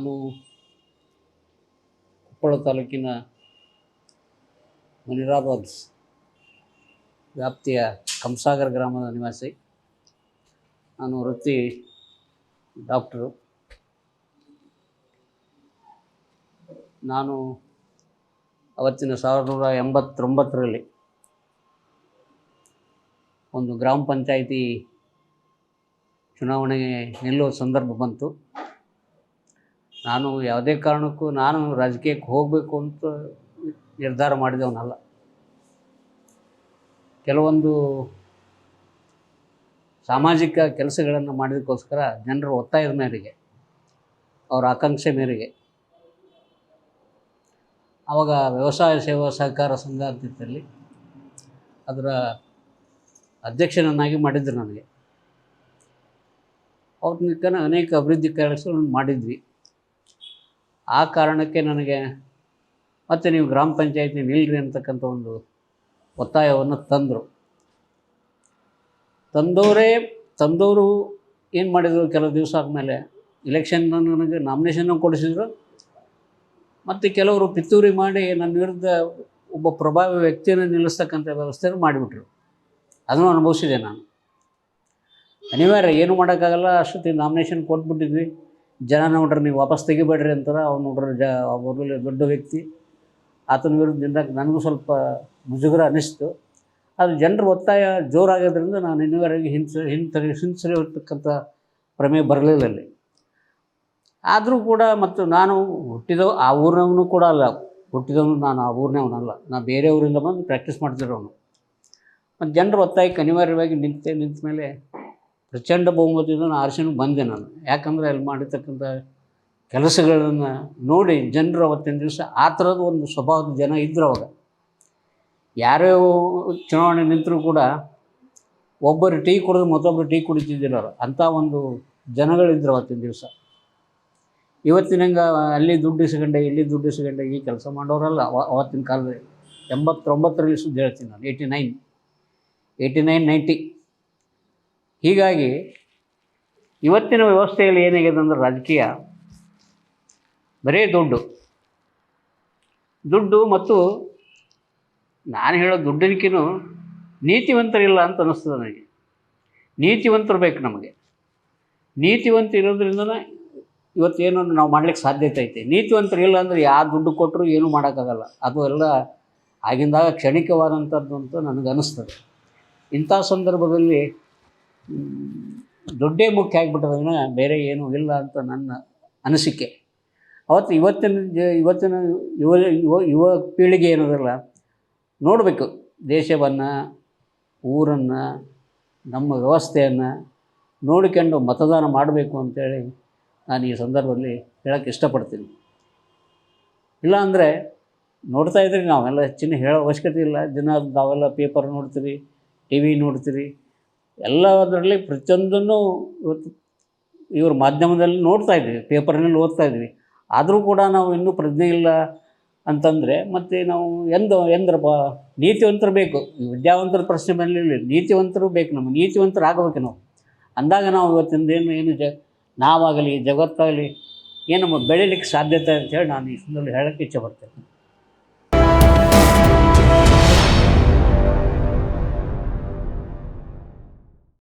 ನಾನು ಕೊಪ್ಪಳ ತಾಲೂಕಿನ ಮುನಿರಾಬಾದ್ ವ್ಯಾಪ್ತಿಯ ಕಂಸಾಗರ ಗ್ರಾಮದ ನಿವಾಸಿ. ನಾನು ವೃತ್ತಿ ಡಾಕ್ಟರು. ನಾನು ಅವತ್ತಿನ 1989ರಲ್ಲಿ ಒಂದು ಗ್ರಾಮ ಪಂಚಾಯಿತಿ ಚುನಾವಣೆಗೆ ನಿಲ್ಲುವ ಸಂದರ್ಭ ಬಂತು. ನಾನು ಯಾವುದೇ ಕಾರಣಕ್ಕೂ ರಾಜಕೀಯಕ್ಕೆ ಹೋಗಬೇಕು ಅಂತ ನಿರ್ಧಾರ ಮಾಡಿದವನಲ್ಲ. ಕೆಲವೊಂದು ಸಾಮಾಜಿಕ ಕೆಲಸಗಳನ್ನು ಮಾಡೋದಕ್ಕೋಸ್ಕರ ಜನರ ಒತ್ತಾಯದ ಮೇರೆಗೆ, ಅವರ ಆಕಾಂಕ್ಷೆ ಮೇರೆಗೆ, ಆವಾಗ ವ್ಯವಸಾಯ ಸೇವಾ ಸಹಕಾರ ಸಂಘ ಅಂತಿದ್ದಲ್ಲಿ ಅದರ ಅಧ್ಯಕ್ಷನನ್ನಾಗಿ ಮಾಡಿದ್ರು ನನಗೆ. ಅವ್ರ ಅನೇಕ ಅಭಿವೃದ್ಧಿ ಕೆಲಸಗಳನ್ನು ಮಾಡಿದ್ವಿ. ಆ ಕಾರಣಕ್ಕೆ ನನಗೆ ಮತ್ತೆ ನೀವು ಗ್ರಾಮ ಪಂಚಾಯತಿ ನಿಲ್ರಿ ಅಂತಕ್ಕಂಥ ಒಂದು ಒತ್ತಾಯವನ್ನು ತಂದವರು ಏನು ಮಾಡಿದರು, ಕೆಲವು ದಿವಸ ಆದಮೇಲೆ ಇಲೆಕ್ಷನ್ ನನಗೆ ನಾಮಿನೇಷನ್ನು ಕೊಡಿಸಿದ್ರು. ಮತ್ತು ಕೆಲವರು ಪಿತೂರಿ ಮಾಡಿ ನನ್ನ ವಿರುದ್ಧ ಒಬ್ಬ ಪ್ರಭಾವಿ ವ್ಯಕ್ತಿಯನ್ನು ನಿಲ್ಲಿಸ್ತಕ್ಕಂಥ ವ್ಯವಸ್ಥೆಯನ್ನು ಮಾಡಿಬಿಟ್ರು. ಅದನ್ನು ಅನುಭವಿಸಿದೆ ನಾನು. ಅನಿವಾರ್ಯ, ಏನು ಮಾಡೋಕ್ಕಾಗಲ್ಲ. ಅಷ್ಟೊತ್ತಿಗೆ ನಾಮಿನೇಷನ್ ಕೊಟ್ಬಿಟ್ಟಿದ್ವಿ. ಜನ ನೋಡ್ರಿ ನೀವು ವಾಪಸ್ ತೆಗಿಬೇಡ್ರಿ ಅಂತಾರೆ. ಅವ್ನು ನೋಡ್ರಿ ಅವ್ರಲ್ಲಿ ದೊಡ್ಡ ವ್ಯಕ್ತಿ, ಆತನ ವಿರುದ್ಧ ನಿಂದಾಗ ನನಗೂ ಸ್ವಲ್ಪ ಮುಜುಗರ ಅನ್ನಿಸ್ತು. ಅದು ಜನರ ಒತ್ತಾಯ ಜೋರಾಗೋದ್ರಿಂದ ನಾನು ಇನ್ನೂವರೆಗೆ ಹಿಂಸರಿರ್ತಕ್ಕಂಥ ಪ್ರಮೇಯ ಬರಲಿಲ್ಲ ಅಲ್ಲಿ. ಆದರೂ ಕೂಡ ಮತ್ತು ನಾನು ಹುಟ್ಟಿದವ ಆ ಊರಿನವನು ಕೂಡ ಅಲ್ಲ, ಹುಟ್ಟಿದವನು ನಾನು ಆ ಊರಿನವನಲ್ಲ, ನಾನು ಬೇರೆ ಊರಿಂದ ಬಂದು ಪ್ರಾಕ್ಟೀಸ್ ಮಾಡ್ತಿರೋನು. ಮತ್ತು ಜನರ ಒತ್ತಾಯಕ್ಕೆ ಅನಿವಾರ್ಯವಾಗಿ ನಿಂತ ಮೇಲೆ ಪ್ರಚಂಡ ಬಹುಮತದಿಂದ ನಾನು ಆರಿಸಿನೂ ಬಂದೆ ನಾನು. ಯಾಕಂದರೆ ಅಲ್ಲಿ ಮಾಡಿರ್ತಕ್ಕಂಥ ಕೆಲಸಗಳನ್ನು ನೋಡಿ ಜನರು ಅವತ್ತಿನ ದಿವಸ ಆ ಥರದ ಒಂದು ಸ್ವಭಾವದ ಜನ ಇದ್ದರು. ಅವಾಗ ಯಾರೇ ಚುನಾವಣೆ ನಿಂತರೂ ಕೂಡ ಒಬ್ಬರು ಟೀ ಕುಡಿದು ಮತ್ತೊಬ್ಬರು ಟೀ ಕುಡಿತಿದ್ದಿಲ್ಲ ಅವರು. ಅಂಥ ಒಂದು ಜನಗಳಿದ್ದರು ಅವತ್ತಿನ ದಿವಸ. ಇವತ್ತಿನಂಗೆ ಅಲ್ಲಿ ದುಡ್ಡು ಇಸ್ಕೊಂಡೆ ಇಲ್ಲಿ ದುಡ್ಡು ಇಸ್ಕೊಂಡೆ ಈ ಕೆಲಸ ಮಾಡೋರಲ್ಲ ಅವತ್ತಿನ ಕಾಲದಲ್ಲಿ. 89ರಲ್ಲಿ ಸುದ್ದಿ ಹೇಳ್ತೀನಿ ನಾನು, 89, 90. ಹೀಗಾಗಿ ಇವತ್ತಿನ ವ್ಯವಸ್ಥೆಯಲ್ಲಿ ಏನಾಗಿದೆ ಅಂದರೆ ರಾಜಕೀಯ ಬರೀ ದುಡ್ಡು ಮತ್ತು ನಾನು ಹೇಳೋ ದುಡ್ಡಿನಕಿನ್ನೂ ನೀತಿವಂತರಿಲ್ಲ ಅಂತ ಅನ್ನಿಸ್ತದೆ ನನಗೆ. ನೀತಿವಂತರು ಬೇಕು ನಮಗೆ. ನೀತಿವಂತ ಇರೋದ್ರಿಂದನೇ ಇವತ್ತೇನು ನಾವು ಮಾಡ್ಲಿಕ್ಕೆ ಸಾಧ್ಯತೆ ಐತೆ. ನೀತಿವಂತರು ಇಲ್ಲ ಅಂದರೆ ಯಾವ ದುಡ್ಡು ಕೊಟ್ಟರು ಏನೂ ಮಾಡೋಕ್ಕಾಗಲ್ಲ. ಅದು ಎಲ್ಲ ಆಗಿಂದಾಗ ಕ್ಷಣಿಕವಾದಂಥದ್ದು ಅಂತ ನನಗನ್ನಿಸ್ತದೆ. ಇಂಥ ಸಂದರ್ಭದಲ್ಲಿ ದುಡ್ಡೇ ಮುಖ್ಯ ಆಗಿಬಿಟ್ಟದನ್ನ ಬೇರೆ ಏನೂ ಇಲ್ಲ ಅಂತ ನನ್ನ ಅನಿಸಿಕೆ. ಇವತ್ತಿನ ಯುವ ಪೀಳಿಗೆ ಏನದಲ್ಲ ನೋಡಬೇಕು, ದೇಶವನ್ನು, ಊರನ್ನು, ನಮ್ಮ ವ್ಯವಸ್ಥೆಯನ್ನು ನೋಡಿಕೊಂಡು ಮತದಾನ ಮಾಡಬೇಕು ಅಂತೇಳಿ ನಾನು ಈ ಸಂದರ್ಭದಲ್ಲಿ ಹೇಳೋಕ್ಕೆ ಇಷ್ಟಪಡ್ತೀನಿ. ಇಲ್ಲಾಂದರೆ ನೋಡ್ತಾ ಇದ್ರಿ, ನಾವೆಲ್ಲ ಹೆಚ್ಚಿನ ಹೇಳೋ ಅವಶ್ಯಕತೆ ಇಲ್ಲ. ನಾವೆಲ್ಲ ಪೇಪರ್ ನೋಡ್ತೀರಿ, ಟಿ ವಿ ನೋಡ್ತೀರಿ, ಎಲ್ಲದರಲ್ಲಿ ಪ್ರತಿಯೊಂದನ್ನು ಇವತ್ತು ಇವ್ರ ಮಾಧ್ಯಮದಲ್ಲಿ ನೋಡ್ತಾ ಇದ್ವಿ, ಪೇಪರ್ನಲ್ಲಿ ಓದ್ತಾ ಇದ್ವಿ. ಆದರೂ ಕೂಡ ನಾವು ಇನ್ನೂ ಪ್ರಜ್ಞೆ ಇಲ್ಲ ಅಂತಂದರೆ ಮತ್ತೆ ನಾವು ಎಂದ್ರಪ್ಪ ನೀತಿವಂತರು ಬೇಕು. ವಿದ್ಯಾವಂತರ ಪ್ರಶ್ನೆ ಬಂದಿಲ್ಲ, ನೀತಿವಂತರು ಬೇಕು. ನಮಗೆ ನೀತಿವಂತರು ಆಗಬೇಕು ನಾವು. ಅಂದಾಗ ನಾವು ಇವತ್ತಿಂದ ಏನು ನಾವಾಗಲಿ ಜಗತ್ತಾಗಲಿ ಏನು ಬೆಳೀಲಿಕ್ಕೆ ಸಾಧ್ಯತೆ ಅಂತೇಳಿ ನಾನು ಈ ಸಂದರ್ಭದಲ್ಲಿ ಹೇಳೋಕ್ಕೆ ಇಚ್ಛೆ ಪಡ್ತೇನೆ.